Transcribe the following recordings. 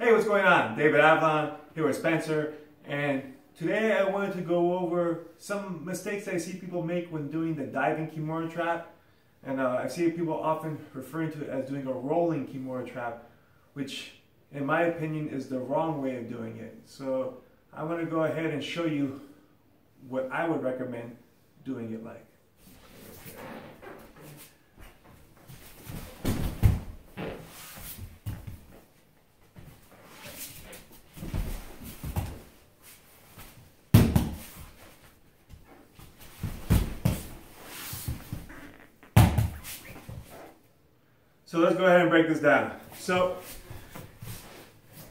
Hey, what's going on? David Avellan here with Spencer, and today I wanted to go over some mistakes I see people make when doing the Diving Kimura Trap. And I see people often referring to it as doing a Rolling Kimura Trap, which in my opinion is the wrong way of doing it. So I want to go ahead and show you what I would recommend doing it like. So let's go ahead and break this down. So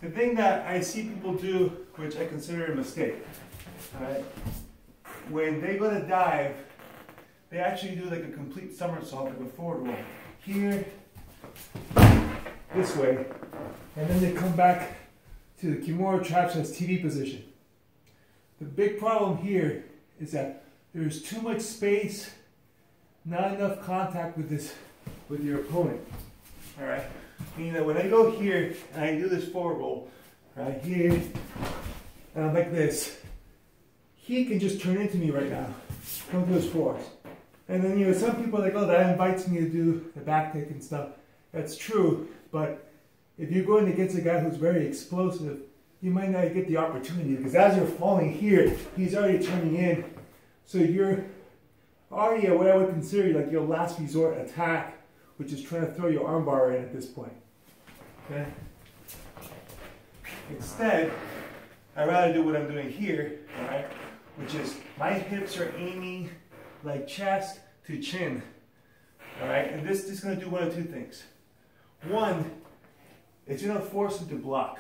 the thing that I see people do, which I consider a mistake, alright, when they go to dive, they actually do like a complete somersault, like a forward roll. Here, this way, and then they come back to the Kimura Trap System TV position. The big problem here is that there's too much space, not enough contact with your opponent. All right, meaning that when I go here and I do this forward roll, right here, and I'm like this, he can just turn into me right now, come to his force. And then some people are like, oh, that invites me to do the back kick and stuff. That's true, but if you're going against a guy who's very explosive, you might not get the opportunity, because as you're falling here, he's already turning in, so you're already at what I would consider like your last resort attack, which is trying to throw your armbar in at this point. Okay? Instead, I'd rather do what I'm doing here, all right, which is my hips are aiming like chest to chin. All right, and this is going to do one of two things. One, it's going to force him to block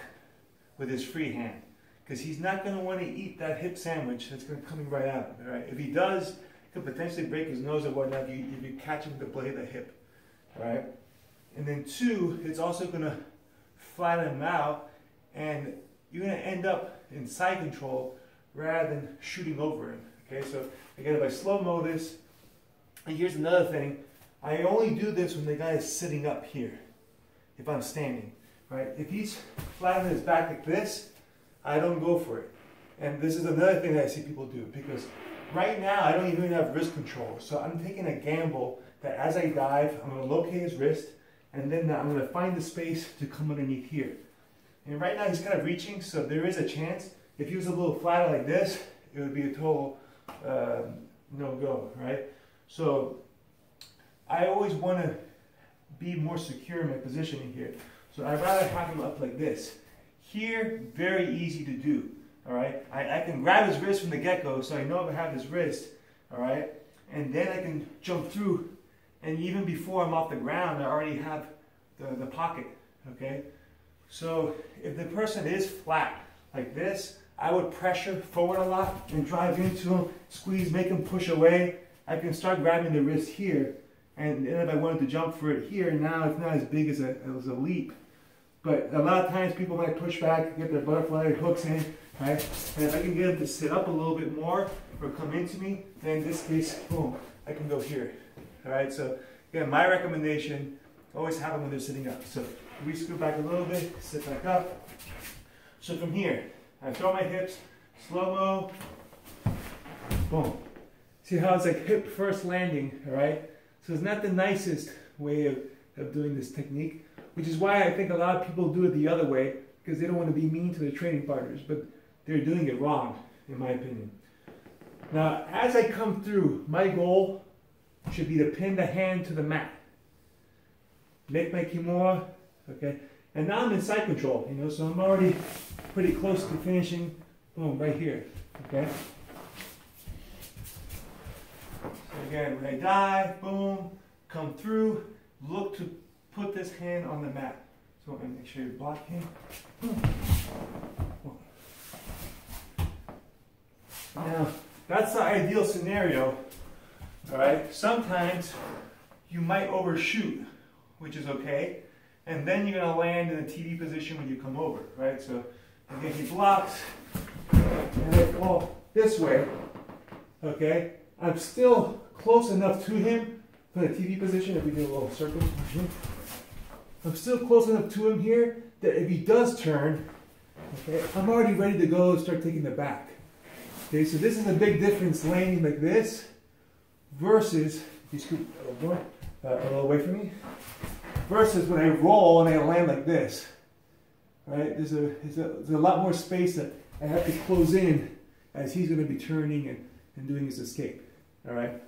with his free hand, because he's not going to want to eat that hip sandwich that's going to come right at him. All right, if he does, he could potentially break his nose or whatnot if you catch him with the blade of the hip. Right? And then two, it's also going to flatten him out, and you're going to end up in side control rather than shooting over him. Okay, so again, if I slow-mo this, and here's another thing, I only do this when the guy is sitting up here, if I'm standing. Right? If he's flattening his back like this, I don't go for it. And this is another thing that I see people do, because right now I don't even have wrist control, so I'm taking a gamble that as I dive, I'm going to locate his wrist, and then I'm going to find the space to come underneath here. And right now he's kind of reaching, so there is a chance. If he was a little flatter like this, it would be a total no-go, right? So I always want to be more secure in my positioning here. So I'd rather have him up like this. Here, very easy to do, all right? I can grab his wrist from the get-go, so I know if I have his wrist, all right? And then I can jump through. And even before I'm off the ground, I already have the pocket, okay? So if the person is flat like this, I would pressure forward a lot and drive into him, squeeze, make him push away. I can start grabbing the wrist here, and then if I wanted to jump for it here, now it's not as big as a leap. But a lot of times people might push back, get their butterfly hooks in, right? And if I can get him to sit up a little bit more or come into me, then in this case, boom, I can go here. All right, so again, my recommendation, always have them when they're sitting up. So we scoot back a little bit, sit back up. So from here, I throw my hips, slow-mo, boom. See how it's like hip first landing, all right? So it's not the nicest way of doing this technique, which is why I think a lot of people do it the other way, because they don't want to be mean to their training partners, but they're doing it wrong, in my opinion. Now, as I come through, my goal should be to pin the hand to the mat. Make my Kimura, okay? And now I'm in side control, so I'm already pretty close to finishing, boom, right here, okay? So again, when I dive, boom, come through, look to put this hand on the mat. So I'm gonna make sure you're blocking. Boom. Boom. Now, that's the ideal scenario. All right, sometimes you might overshoot, which is okay, and then you're gonna land in a TV position when you come over, right? So again, he blocks, and I fall this way, okay? I'm still close enough to him for the TV position, if we do a little circle. I'm still close enough to him here that if he does turn, okay, I'm already ready to go and start taking the back. Okay, so this is a big difference landing like this versus, if you scoot a little more, a little away from me, versus when I roll and I land like this. Right? There's a lot more space that I have to close in as he's going to be turning and doing his escape. All right?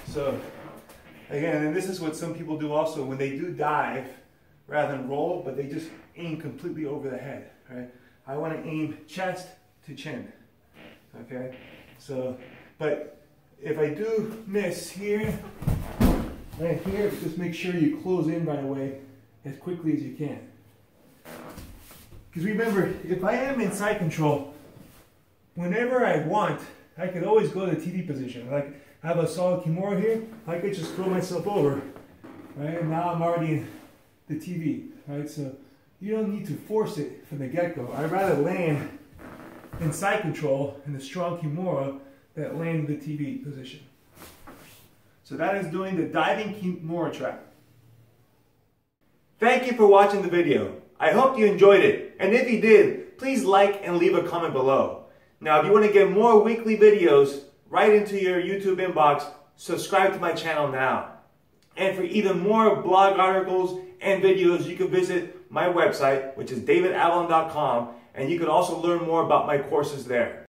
So, again, and this is what some people do also when they do dive, rather than roll, but they just aim completely over the head. Right? I want to aim chest to chin. Okay? So, but if I do miss here, right here, just make sure you close in right away as quickly as you can. Because remember, if I am in side control, whenever I want, I could always go to the TV position. Like, I have a solid Kimura here, I could just throw myself over, right? And now I'm already in the TV, right? So you don't need to force it from the get-go. I'd rather land in side control in the strong Kimura that land in the TV position. So that is doing the Diving Kimura Trap. Thank you for watching the video. I hope you enjoyed it. And if you did, please like and leave a comment below. Now, if you want to get more weekly videos right into your YouTube inbox, subscribe to my channel now. And for even more blog articles and videos, you can visit my website, which is davidavellan.com, and you can also learn more about my courses there.